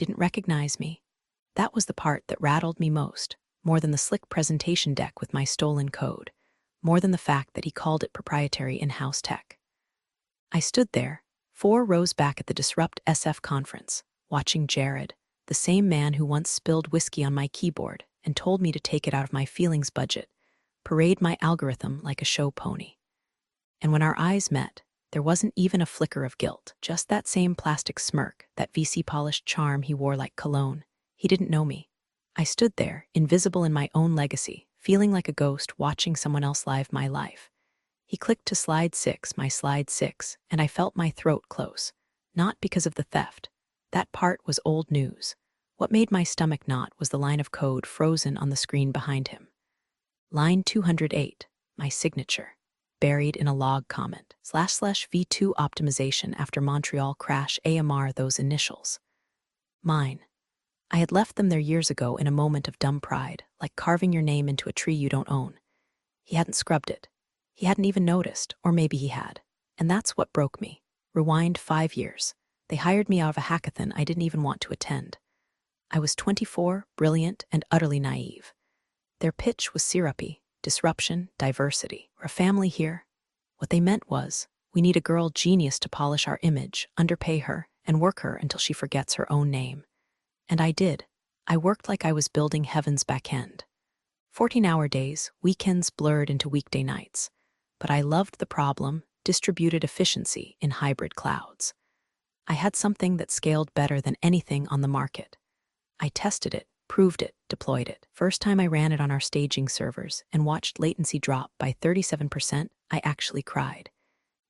didn't recognize me. That was the part that rattled me most, more than the slick presentation deck with my stolen code, more than the fact that he called it proprietary in-house tech. I stood there, 4 rows back at the Disrupt SF conference, watching Jared, the same man who once spilled whiskey on my keyboard and told me to take it out of my feelings budget, parade my algorithm like a show pony. And when our eyes met, there wasn't even a flicker of guilt, just that same plastic smirk, that VC-polished charm he wore like cologne. He didn't know me. I stood there, invisible in my own legacy, feeling like a ghost watching someone else live my life. He clicked to slide 6, my slide 6, and I felt my throat close. Not because of the theft. That part was old news. What made my stomach knot was the line of code frozen on the screen behind him. Line 208, my signature, buried in a log comment. / v2 optimization after Montreal crash AMR those initials. Mine. I had left them there years ago in a moment of dumb pride, like carving your name into a tree you don't own. He hadn't scrubbed it. He hadn't even noticed, or maybe he had. And that's what broke me. Rewind 5 years. They hired me out of a hackathon I didn't even want to attend. I was 24, brilliant, and utterly naive. Their pitch was syrupy: disruption, diversity. We're a family here. What they meant was, we need a girl genius to polish our image, underpay her, and work her until she forgets her own name. And I did. I worked like I was building heaven's back end. 14-hour days, weekends blurred into weekday nights. But I loved the problem: distributed efficiency in hybrid clouds. I had something that scaled better than anything on the market. I tested it, proved it, deployed it. First time I ran it on our staging servers and watched latency drop by 37%, I actually cried.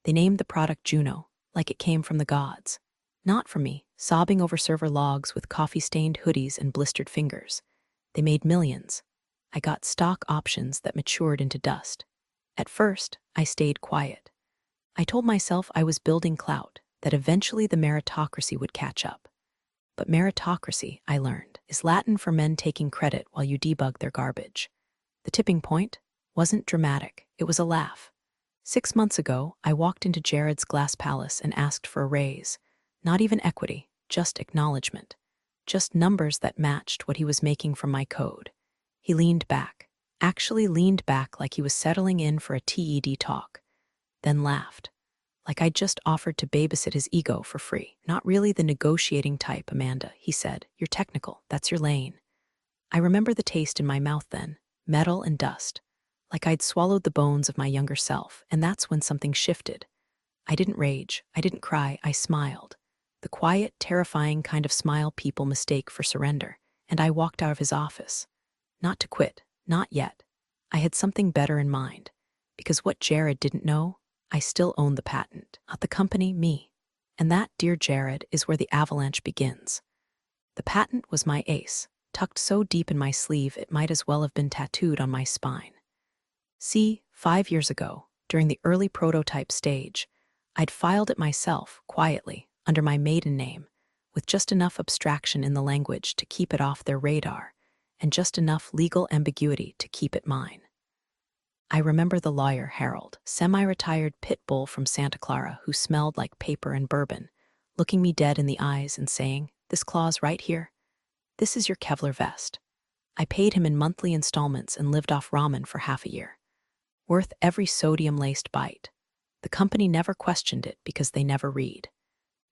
They named the product Juno, like it came from the gods. Not from me, sobbing over server logs with coffee-stained hoodies and blistered fingers. They made millions. I got stock options that matured into dust. At first, I stayed quiet. I told myself I was building clout, that eventually the meritocracy would catch up. But meritocracy, I learned, is Latin for men taking credit while you debug their garbage. The tipping point wasn't dramatic, it was a laugh. 6 months ago, I walked into Jared's glass palace and asked for a raise. Not even equity, just acknowledgement. Just numbers that matched what he was making from my code. He leaned back, actually leaned back like he was settling in for a TED talk, then laughed. Like I'd just offered to babysit his ego for free. Not really the negotiating type, Amanda, he said. You're technical, that's your lane. I remember the taste in my mouth then, metal and dust. Like I'd swallowed the bones of my younger self, and that's when something shifted. I didn't rage, I didn't cry, I smiled. The quiet, terrifying kind of smile people mistake for surrender, and I walked out of his office. Not to quit, not yet. I had something better in mind, because what Jared didn't know, I still owned the patent, not the company, me. And that, dear Jared, is where the avalanche begins. The patent was my ace, tucked so deep in my sleeve it might as well have been tattooed on my spine. See, 5 years ago, during the early prototype stage, I'd filed it myself, quietly, under my maiden name, with just enough abstraction in the language to keep it off their radar, and just enough legal ambiguity to keep it mine. I remember the lawyer Harold, semi-retired pit bull from Santa Clara who smelled like paper and bourbon, looking me dead in the eyes and saying, "This clause right here, this is your Kevlar vest." I paid him in monthly installments and lived off ramen for half a year. Worth every sodium-laced bite. The company never questioned it because they never read.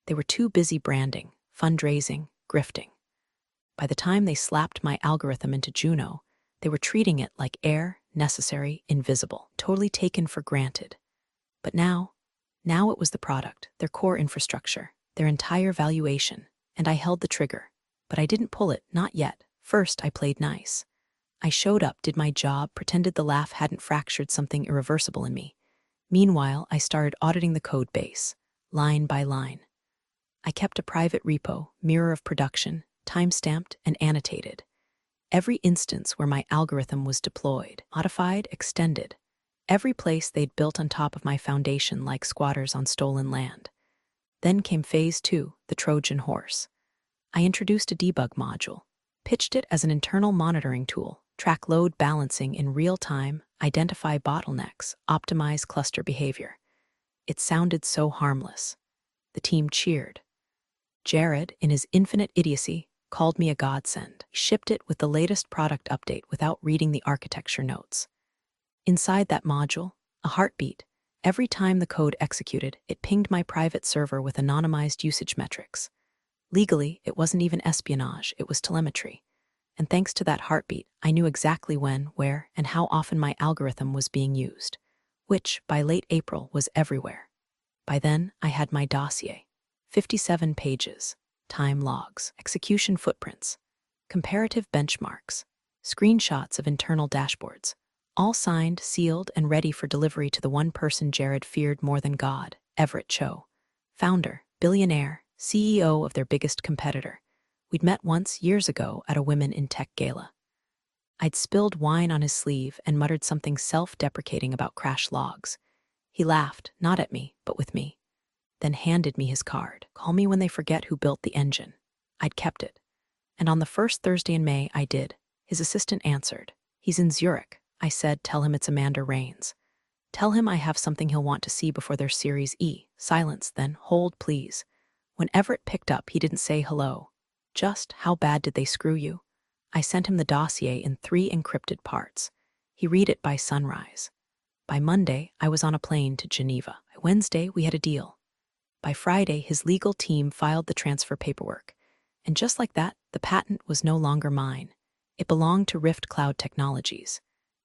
They were too busy branding, fundraising, grifting. By the time they slapped my algorithm into Juno, they were treating it like air, necessary, invisible, totally taken for granted. But now it was the product, their core infrastructure, their entire valuation, and I held the trigger. But I didn't pull it, not yet. First, I played nice. I showed up, did my job, pretended the laugh hadn't fractured something irreversible in me. Meanwhile, I started auditing the code base, line by line. I kept a private repo, mirror of production, time-stamped and annotated. Every instance where my algorithm was deployed, modified, extended. Every place they'd built on top of my foundation like squatters on stolen land. Then came phase 2, the Trojan horse. I introduced a debug module, pitched it as an internal monitoring tool, track load balancing in real time, identify bottlenecks, optimize cluster behavior. It sounded so harmless. The team cheered. Jared, in his infinite idiocy, called me a godsend. He shipped it with the latest product update without reading the architecture notes. Inside that module, a heartbeat. Every time the code executed, it pinged my private server with anonymized usage metrics. Legally, it wasn't even espionage, it was telemetry. And thanks to that heartbeat, I knew exactly when, where, and how often my algorithm was being used, which, by late April, was everywhere. By then, I had my dossier. 57 pages, time logs, execution footprints, comparative benchmarks, screenshots of internal dashboards, all signed, sealed, and ready for delivery to the one person Jared feared more than God, Everett Cho, founder, billionaire, CEO of their biggest competitor. We'd met once years ago at a Women in Tech gala. I'd spilled wine on his sleeve and muttered something self-deprecating about crash logs. He laughed, not at me, but with me, then handed me his card. Call me when they forget who built the engine. I'd kept it. And on the first Thursday in May, I did. His assistant answered. He's in Zurich. I said, tell him it's Amanda Rains. Tell him I have something he'll want to see before their Series E. Silence, then, hold, please. When Everett picked up, he didn't say hello. Just, how bad did they screw you? I sent him the dossier in 3 encrypted parts. He read it by sunrise. By Monday, I was on a plane to Geneva. By Wednesday, we had a deal. By Friday, his legal team filed the transfer paperwork. And just like that, the patent was no longer mine. It belonged to Rift Cloud Technologies,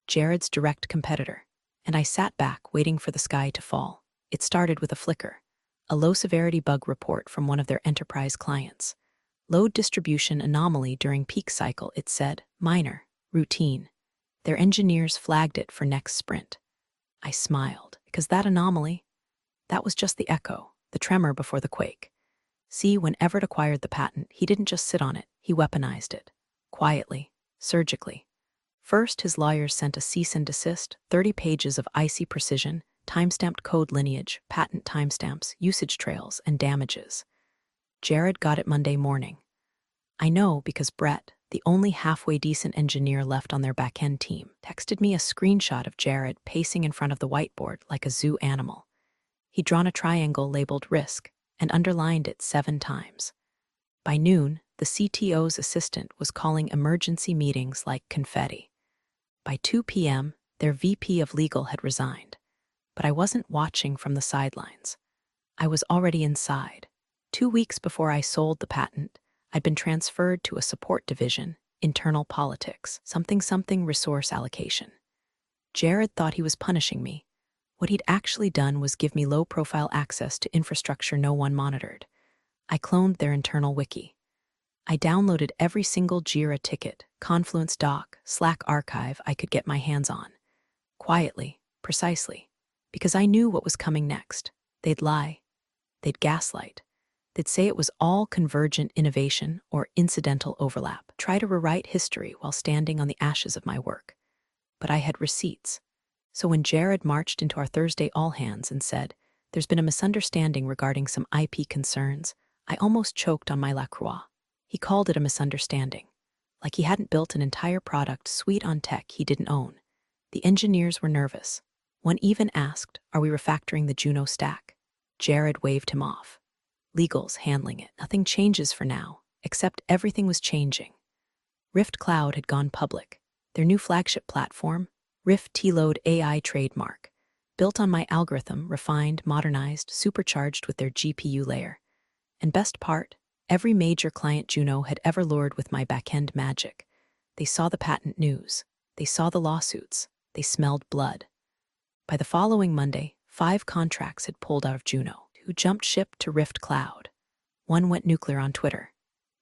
Jared's direct competitor. And I sat back, waiting for the sky to fall. It started with a flicker. A low-severity bug report from one of their enterprise clients. Load distribution anomaly during peak cycle, it said. Minor. Routine. Their engineers flagged it for next sprint. I smiled, because that anomaly, that was just the echo, the tremor before the quake. See, when Everett acquired the patent, he didn't just sit on it, he weaponized it. Quietly, surgically. First, his lawyers sent a cease and desist, 30 pages of icy precision, timestamped code lineage, patent timestamps, usage trails, and damages. Jared got it Monday morning. I know because Brett, the only halfway decent engineer left on their back-end team, texted me a screenshot of Jared pacing in front of the whiteboard like a zoo animal. He'd drawn a triangle labeled risk and underlined it 7 times. By noon, the CTO's assistant was calling emergency meetings like confetti. By 2 p.m., their VP of legal had resigned. But I wasn't watching from the sidelines. I was already inside. 2 weeks before I sold the patent, I'd been transferred to a support division, internal politics, something resource allocation. Jared thought he was punishing me. What he'd actually done was give me low-profile access to infrastructure no one monitored. I cloned their internal wiki. I downloaded every single Jira ticket, Confluence doc, Slack archive I could get my hands on. Quietly, precisely, because I knew what was coming next. They'd lie. They'd gaslight. They'd say it was all convergent innovation or incidental overlap. Try to rewrite history while standing on the ashes of my work. But I had receipts. So when Jared marched into our Thursday all-hands and said, there's been a misunderstanding regarding some IP concerns, I almost choked on my La Croix. He called it a misunderstanding, like he hadn't built an entire product suite on tech he didn't own. The engineers were nervous. One even asked, are we refactoring the Juno stack? Jared waved him off. Legal's handling it. Nothing changes for now, except everything was changing. Rift Cloud had gone public. Their new flagship platform, Rift T-Load AI trademark, built on my algorithm, refined, modernized, supercharged with their GPU layer. And best part, every major client Juno had ever lured with my back-end magic. They saw the patent news. They saw the lawsuits. They smelled blood. By the following Monday, 5 contracts had pulled out of Juno. 2 jumped ship to Rift Cloud. 1 went nuclear on Twitter.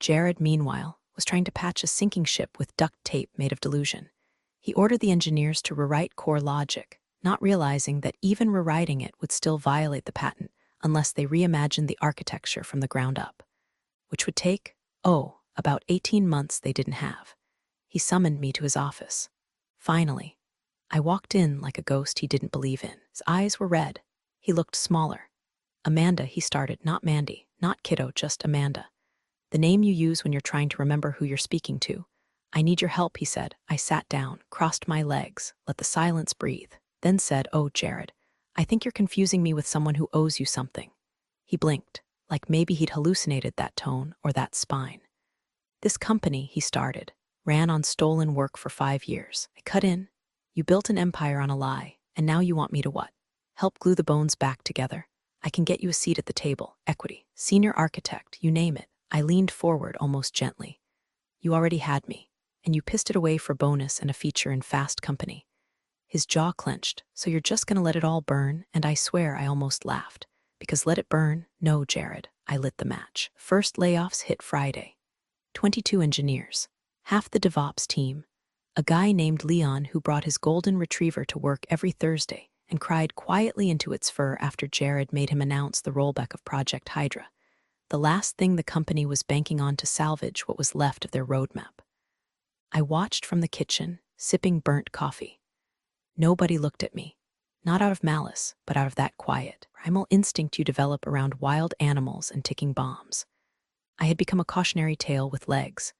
Jared, meanwhile, was trying to patch a sinking ship with duct tape made of delusion. He ordered the engineers to rewrite core logic, not realizing that even rewriting it would still violate the patent unless they reimagined the architecture from the ground up, which would take, about 18 months they didn't have. He summoned me to his office. Finally, I walked in like a ghost he didn't believe in. His eyes were red. He looked smaller. Amanda, he started, not Mandy, not Kiddo, just Amanda. The name you use when you're trying to remember who you're speaking to. I need your help, he said. I sat down, crossed my legs, let the silence breathe, then said, oh, Jared, I think you're confusing me with someone who owes you something. He blinked, like maybe he'd hallucinated that tone or that spine. This company, he started, ran on stolen work for 5 years. I cut in. You built an empire on a lie, and now you want me to what? Help glue the bones back together? I can get you a seat at the table, equity, senior architect, you name it. I leaned forward almost gently. You already had me, and you pissed it away for bonus and a feature in Fast Company. His jaw clenched. So you're just gonna let it all burn? And I swear I almost laughed. Because let it burn? No, Jared. I lit the match. First layoffs hit Friday. 22 engineers, half the DevOps team, a guy named Leon who brought his golden retriever to work every Thursday and cried quietly into its fur after Jared made him announce the rollback of Project Hydra, the last thing the company was banking on to salvage what was left of their roadmap. I watched from the kitchen, sipping burnt coffee. Nobody looked at me, not out of malice, but out of that quiet, primal instinct you develop around wild animals and ticking bombs. I had become a cautionary tale with legs.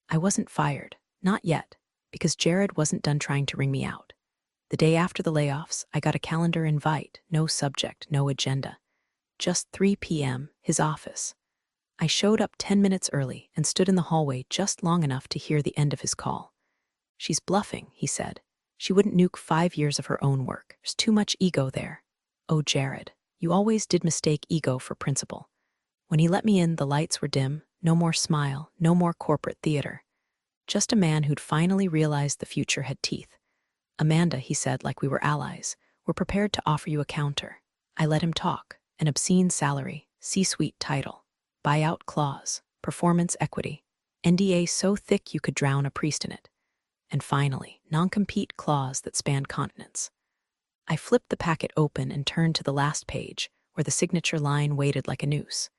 I wasn't fired, not yet, because Jared wasn't done trying to wring me out. The day after the layoffs, I got a calendar invite, no subject, no agenda. Just 3 p.m., his office. I showed up 10 minutes early and stood in the hallway just long enough to hear the end of his call. She's bluffing, he said. She wouldn't nuke 5 years of her own work. There's too much ego there. Oh, Jared, you always did mistake ego for principle. When he let me in, the lights were dim, no more smile, no more corporate theater. Just a man who'd finally realized the future had teeth. Amanda, he said, like we were allies, we're prepared to offer you a counter. I let him talk. An obscene salary, C-suite title, buyout clause, performance equity, NDA so thick you could drown a priest in it. And finally, non-compete clause that spanned continents. I flipped the packet open and turned to the last page, where the signature line waited like a noose.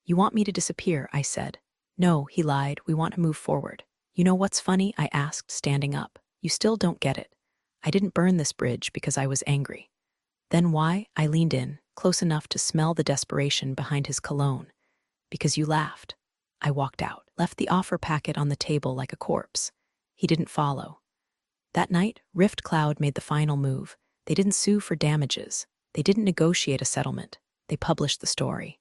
You want me to disappear, I said. No, he lied, we want to move forward. You know what's funny, I asked, standing up. You still don't get it. I didn't burn this bridge because I was angry. Then why? I leaned in, close enough to smell the desperation behind his cologne. Because you laughed. I walked out, left the offer packet on the table like a corpse. He didn't follow. That night, Rift Cloud made the final move. They didn't sue for damages. They didn't negotiate a settlement. They published the story.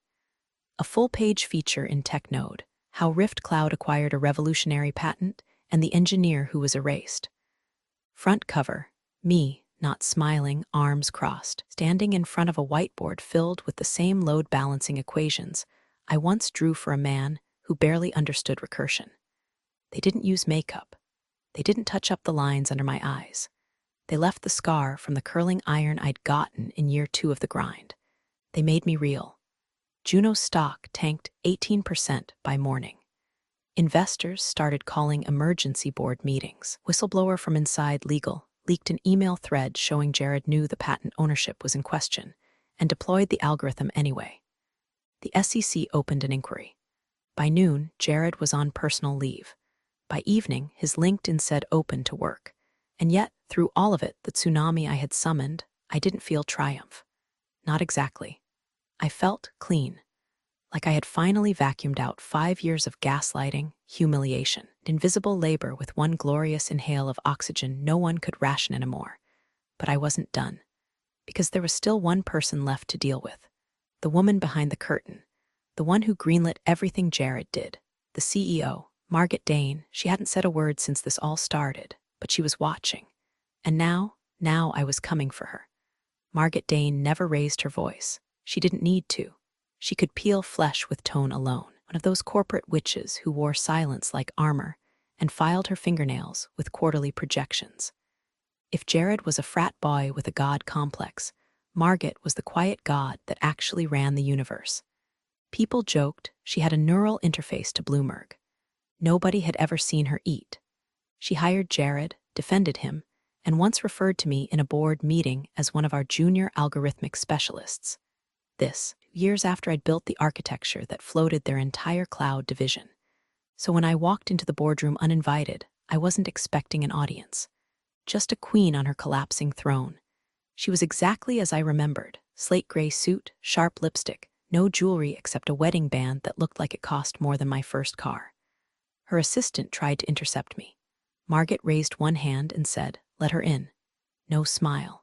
A full-page feature in TechNode, how Rift Cloud acquired a revolutionary patent and the engineer who was erased. Front cover, me, not smiling, arms crossed, standing in front of a whiteboard filled with the same load-balancing equations I once drew for a man who barely understood recursion. They didn't use makeup. They didn't touch up the lines under my eyes. They left the scar from the curling iron I'd gotten in year 2 of the grind. They made me real. Juno's stock tanked 18% by morning. Investors started calling emergency board meetings. Whistleblower from inside legal leaked an email thread showing Jared knew the patent ownership was in question and deployed the algorithm anyway. The SEC opened an inquiry. By noon, Jared was on personal leave. By evening, his LinkedIn said open to work. And yet, through all of it, the tsunami I had summoned, I didn't feel triumph. Not exactly. I felt clean, like I had finally vacuumed out 5 years of gaslighting, humiliation, invisible labor with one glorious inhale of oxygen no one could ration anymore. But I wasn't done, because there was still one person left to deal with. The woman behind the curtain, the one who greenlit everything Jared did, the CEO, Margaret Dane. She hadn't said a word since this all started, but she was watching. And now I was coming for her. Margaret Dane never raised her voice. She didn't need to. She could peel flesh with tone alone, one of those corporate witches who wore silence like armor and filed her fingernails with quarterly projections. If Jared was a frat boy with a god complex, Margaret was the quiet god that actually ran the universe. People joked she had a neural interface to Bloomberg. Nobody had ever seen her eat. She hired Jared, defended him, and once referred to me in a board meeting as one of our junior algorithmic specialists. This, years after I'd built the architecture that floated their entire cloud division. So when I walked into the boardroom uninvited, I wasn't expecting an audience. Just a queen on her collapsing throne. She was exactly as I remembered, slate gray suit, sharp lipstick, no jewelry except a wedding band that looked like it cost more than my first car. Her assistant tried to intercept me. Margaret raised one hand and said, "Let her in." No smile.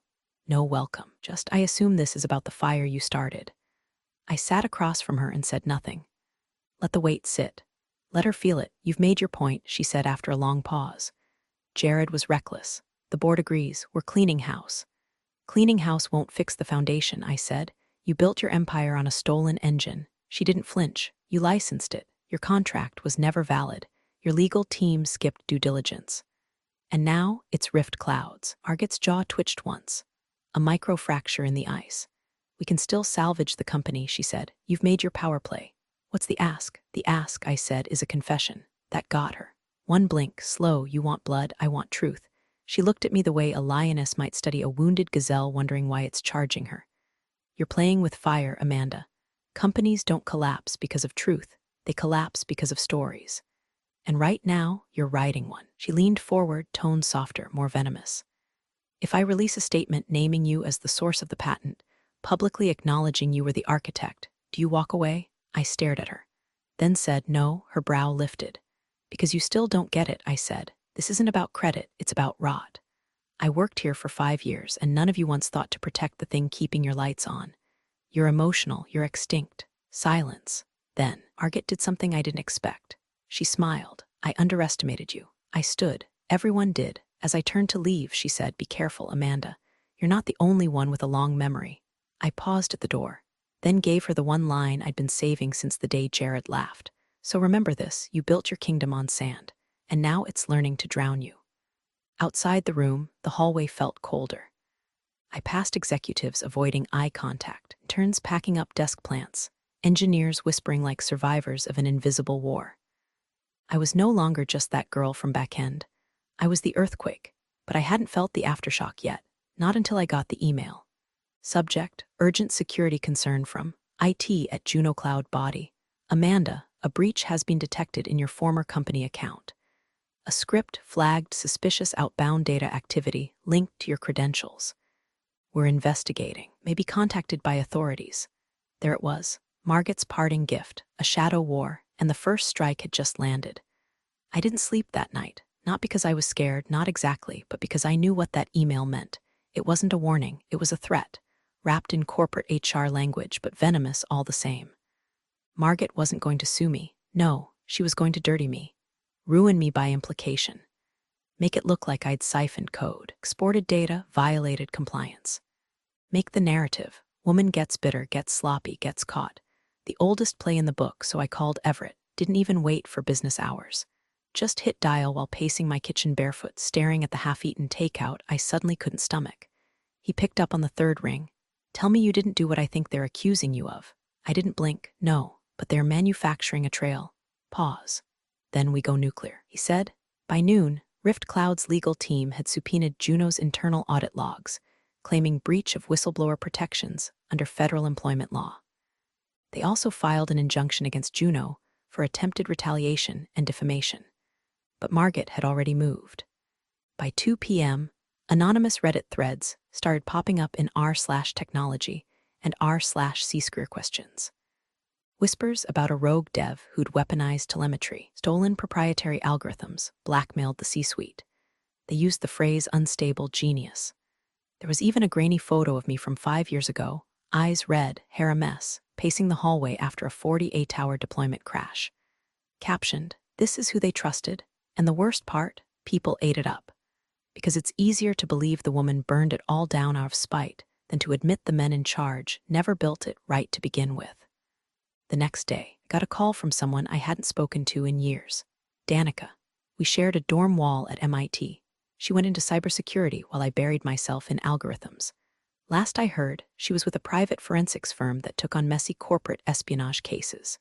No welcome. Just, "I assume this is about the fire you started." I sat across from her and said nothing. Let the weight sit. Let her feel it. You've made your point, she said after a long pause. Jared was reckless. The board agrees. We're cleaning house. Cleaning house won't fix the foundation, I said. You built your empire on a stolen engine. She didn't flinch. You licensed it. Your contract was never valid. Your legal team skipped due diligence. And now it's rift clouds. Arget's jaw twitched once. A microfracture in the ice. We can still salvage the company, she said. You've made your power play. What's the ask? The ask, I said, is a confession. That got her. One blink, slow, you want blood, I want truth. She looked at me the way a lioness might study a wounded gazelle wondering why it's charging her. You're playing with fire, Amanda. Companies don't collapse because of truth. They collapse because of stories. And right now, you're riding one. She leaned forward, tone softer, more venomous. If I release a statement naming you as the source of the patent, publicly acknowledging you were the architect, do you walk away? I stared at her. Then said no, her brow lifted. Because you still don't get it, I said. This isn't about credit, it's about rot. I worked here for 5 years, and none of you once thought to protect the thing keeping your lights on. You're emotional, you're extinct. Silence. Then, Arget did something I didn't expect. She smiled. I underestimated you. I stood. Everyone did. As I turned to leave, she said, be careful, Amanda. You're not the only one with a long memory. I paused at the door, then gave her the one line I'd been saving since the day Jared laughed. So remember this, you built your kingdom on sand, and now it's learning to drown you. Outside the room, the hallway felt colder. I passed executives avoiding eye contact, interns packing up desk plants, engineers whispering like survivors of an invisible war. I was no longer just that girl from back-end. I was the earthquake, but I hadn't felt the aftershock yet, not until I got the email. Subject, urgent security concern from IT at Juno Cloud body. Amanda, a breach has been detected in your former company account. A script flagged suspicious outbound data activity linked to your credentials. We're investigating, may be contacted by authorities. There it was, Margot's parting gift, a shadow war, and the first strike had just landed. I didn't sleep that night, not because I was scared, not exactly, but because I knew what that email meant. It wasn't a warning, it was a threat, wrapped in corporate HR language, but venomous all the same. Margot wasn't going to sue me. No, she was going to dirty me. Ruin me by implication. Make it look like I'd siphoned code, exported data, violated compliance. Make the narrative. Woman gets bitter, gets sloppy, gets caught. The oldest play in the book, so I called Everett. Didn't even wait for business hours. Just hit dial while pacing my kitchen barefoot, staring at the half-eaten takeout I suddenly couldn't stomach. He picked up on the third ring. Tell me you didn't do what I think they're accusing you of. I didn't blink. No, but they're manufacturing a trail. Pause. Then we go nuclear, he said. By noon, Rift Cloud's legal team had subpoenaed Juno's internal audit logs, claiming breach of whistleblower protections under federal employment law. They also filed an injunction against Juno for attempted retaliation and defamation. But Margot had already moved. By 2 p.m., anonymous Reddit threads started popping up in r/technology and r/c-questions. Whispers about a rogue dev who'd weaponized telemetry, stolen proprietary algorithms, blackmailed the C-suite. They used the phrase unstable genius. There was even a grainy photo of me from 5 years ago, eyes red, hair a mess, pacing the hallway after a 48-hour deployment crash. Captioned, "This is who they trusted," and the worst part, people ate it up. Because it's easier to believe the woman burned it all down out of spite than to admit the men in charge never built it right to begin with. The next day, I got a call from someone I hadn't spoken to in years. Danica. We shared a dorm wall at MIT. She went into cybersecurity while I buried myself in algorithms. Last I heard, she was with a private forensics firm that took on messy corporate espionage cases.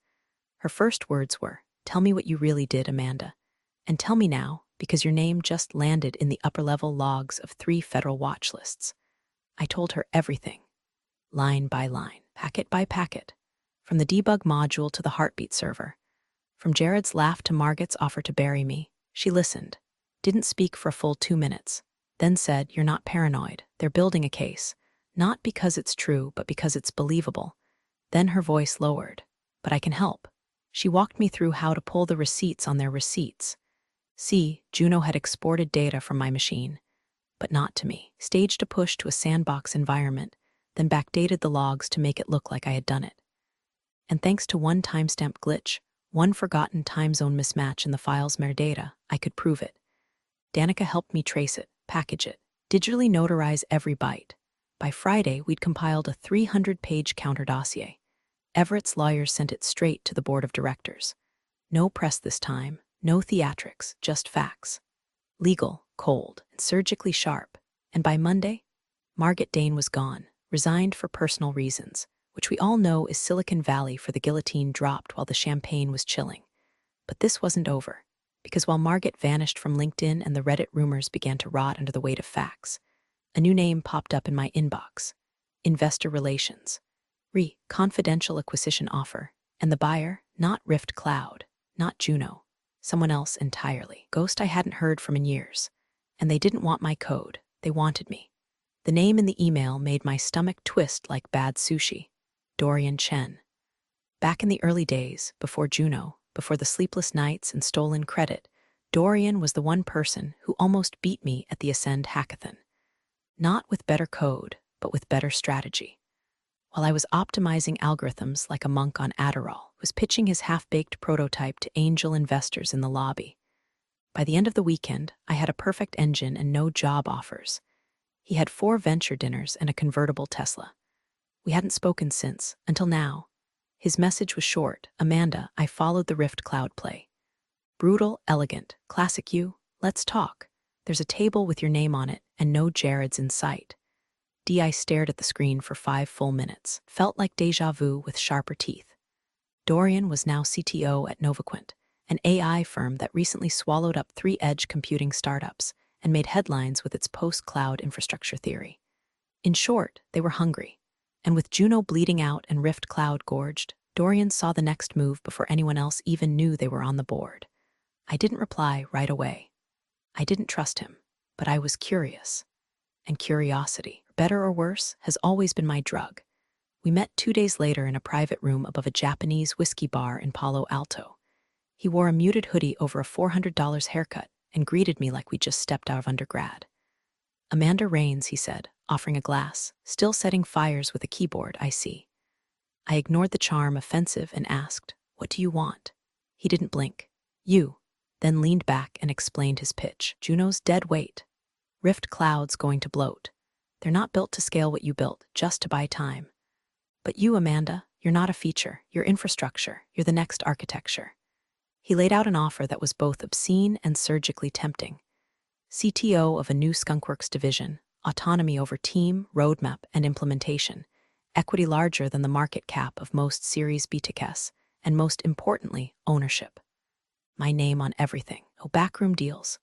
Her first words were, "Tell me what you really did, Amanda. And tell me now, because your name just landed in the upper-level logs of 3 federal watch lists." I told her everything, line by line, packet by packet, from the debug module to the heartbeat server. From Jared's laugh to Margot's offer to bury me, she listened, didn't speak for a full 2 minutes, then said, "You're not paranoid. They're building a case. Not because it's true, but because it's believable." Then her voice lowered. "But I can help." She walked me through how to pull the receipts on their receipts. See, Juno had exported data from my machine, but not to me. Staged a push to a sandbox environment, then backdated the logs to make it look like I had done it. And thanks to one timestamp glitch, One forgotten time zone mismatch in the file's metadata, I could prove it. Danica helped me trace it, package it, digitally notarize every byte. By Friday, we'd compiled a 300-page counter dossier. Everett's lawyers sent it straight to the board of directors. No press this time, no theatrics, just facts. Legal, cold, and surgically sharp. And by Monday, Margaret Dane was gone, resigned for personal reasons, which we all know is Silicon Valley for the guillotine dropped while the champagne was chilling. But this wasn't over, because while Margaret vanished from LinkedIn and the Reddit rumors began to rot under the weight of facts, a new name popped up in my inbox: Investor Relations. Confidential acquisition offer, and the buyer, not Rift Cloud, not Juno, someone else entirely. Ghost I hadn't heard from in years. And they didn't want my code, they wanted me. The name in the email made my stomach twist like bad sushi. Dorian Chen. Back in the early days, before Juno, before the sleepless nights and stolen credit, Dorian was the one person who almost beat me at the Ascend hackathon. Not with better code, but with better strategy. While I was optimizing algorithms like a monk on Adderall, was pitching his half-baked prototype to angel investors in the lobby. By the end of the weekend, I had a perfect engine and no job offers. He had 4 venture dinners and a convertible Tesla. We hadn't spoken since, until now. His message was short: Amanda, I followed the Rift Cloud play. Brutal, elegant, classic you, let's talk. There's a table with your name on it and no Jared's in sight. I stared at the screen for 5 full minutes, felt like deja vu with sharper teeth. Dorian was now CTO at Novaquint, an AI firm that recently swallowed up 3 edge computing startups and made headlines with its post-cloud infrastructure theory. In short, they were hungry. And with Juno bleeding out and Rift Cloud gorged, Dorian saw the next move before anyone else even knew they were on the board. I didn't reply right away. I didn't trust him, but I was curious. And curiosity, better or worse, has always been my drug. We met 2 days later in a private room above a Japanese whiskey bar in Palo Alto. He wore a muted hoodie over a $400 haircut and greeted me like we'd just stepped out of undergrad. Amanda Rains, he said, offering a glass, still setting fires with a keyboard, I see. I ignored the charm, offensive, and asked, what do you want? He didn't blink. You. Then leaned back and explained his pitch. Juno's dead weight. Rift Cloud's going to bloat. They're not built to scale what you built, just to buy time. But you, Amanda, you're not a feature, you're infrastructure, you're the next architecture. He laid out an offer that was both obscene and surgically tempting. CTO of a new Skunkworks division, autonomy over team, roadmap, and implementation, equity larger than the market cap of most Series B techs, and most importantly, ownership. My name on everything, no backroom deals,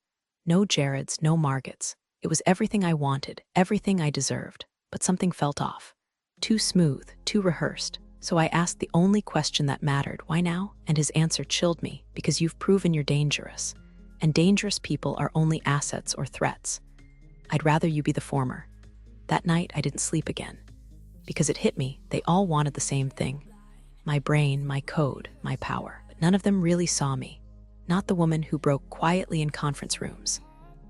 no Jareds, no Margits. It was everything I wanted, everything I deserved, but something felt off. Too smooth, too rehearsed. So I asked the only question that mattered, why now? And his answer chilled me, because you've proven you're dangerous. And dangerous people are only assets or threats. I'd rather you be the former. That night, I didn't sleep again. Because it hit me, they all wanted the same thing. My brain, my code, my power. But none of them really saw me. Not the woman who broke quietly in conference rooms.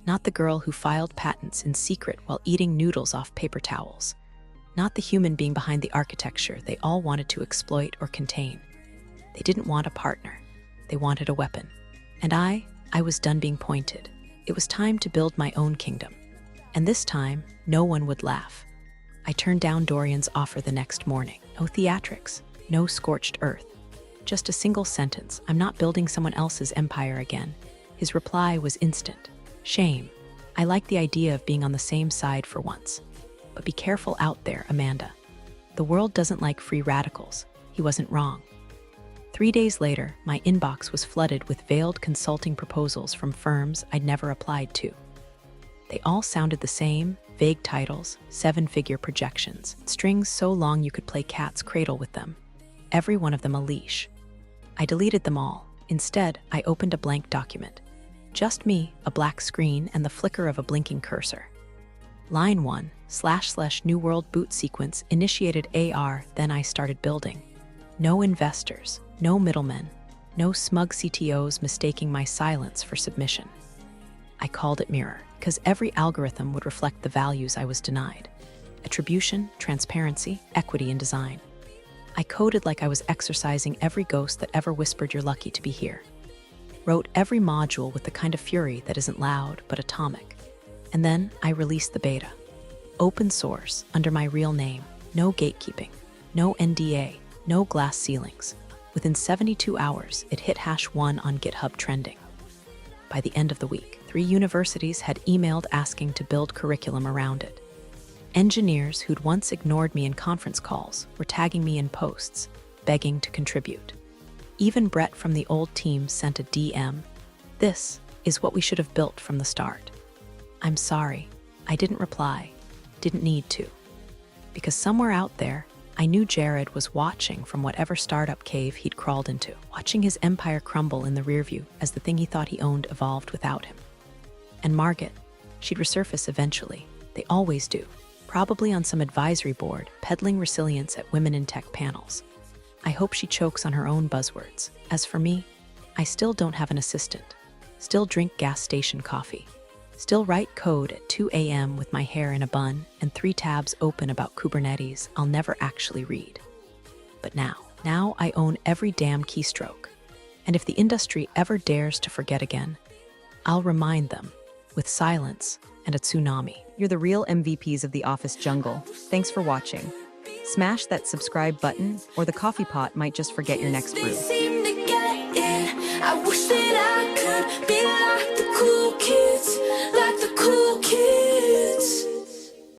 Not the girl who filed patents in secret while eating noodles off paper towels. Not the human being behind the architecture they all wanted to exploit or contain. They didn't want a partner. They wanted a weapon. And I was done being pointed. It was time to build my own kingdom. And this time, no one would laugh. I turned down Dorian's offer the next morning. No theatrics, no scorched earth. Just a single sentence: I'm not building someone else's empire again. His reply was instant. Shame. I like the idea of being on the same side for once. But be careful out there, Amanda. The world doesn't like free radicals. He wasn't wrong. 3 days later, my inbox was flooded with veiled consulting proposals from firms I'd never applied to. They all sounded the same, vague titles, 7-figure projections, strings so long you could play cat's cradle with them. Every one of them a leash. I deleted them all. Instead, I opened a blank document. Just me, a black screen, and the flicker of a blinking cursor. Line 1, / New World boot sequence initiated AR, then I started building. No investors, no middlemen, no smug CTOs mistaking my silence for submission. I called it Mirror, because every algorithm would reflect the values I was denied. Attribution, transparency, equity in design. I coded like I was exercising every ghost that ever whispered you're lucky to be here. Wrote every module with the kind of fury that isn't loud but atomic. And then I released the beta. Open source, under my real name, no gatekeeping, no NDA, no glass ceilings. Within 72 hours, it hit #1 on GitHub trending. By the end of the week, 3 universities had emailed asking to build curriculum around it. Engineers who'd once ignored me in conference calls were tagging me in posts, begging to contribute. Even Brett from the old team sent a DM. This is what we should have built from the start. I'm sorry, I didn't reply, didn't need to. Because somewhere out there, I knew Jared was watching from whatever startup cave he'd crawled into, watching his empire crumble in the rearview as the thing he thought he owned evolved without him. And Margaret, she'd resurface eventually. They always do. Probably on some advisory board, peddling resilience at Women in Tech panels. I hope she chokes on her own buzzwords. As for me, I still don't have an assistant. Still drink gas station coffee. Still write code at 2 a.m. with my hair in a bun and 3 tabs open about Kubernetes I'll never actually read. But now I own every damn keystroke. And if the industry ever dares to forget again, I'll remind them with silence and a tsunami. You're the real MVPs of the office jungle. Thanks for watching. Smash that subscribe button, or the coffee pot might just forget your next brew. I wish that I could be like the cool kids, like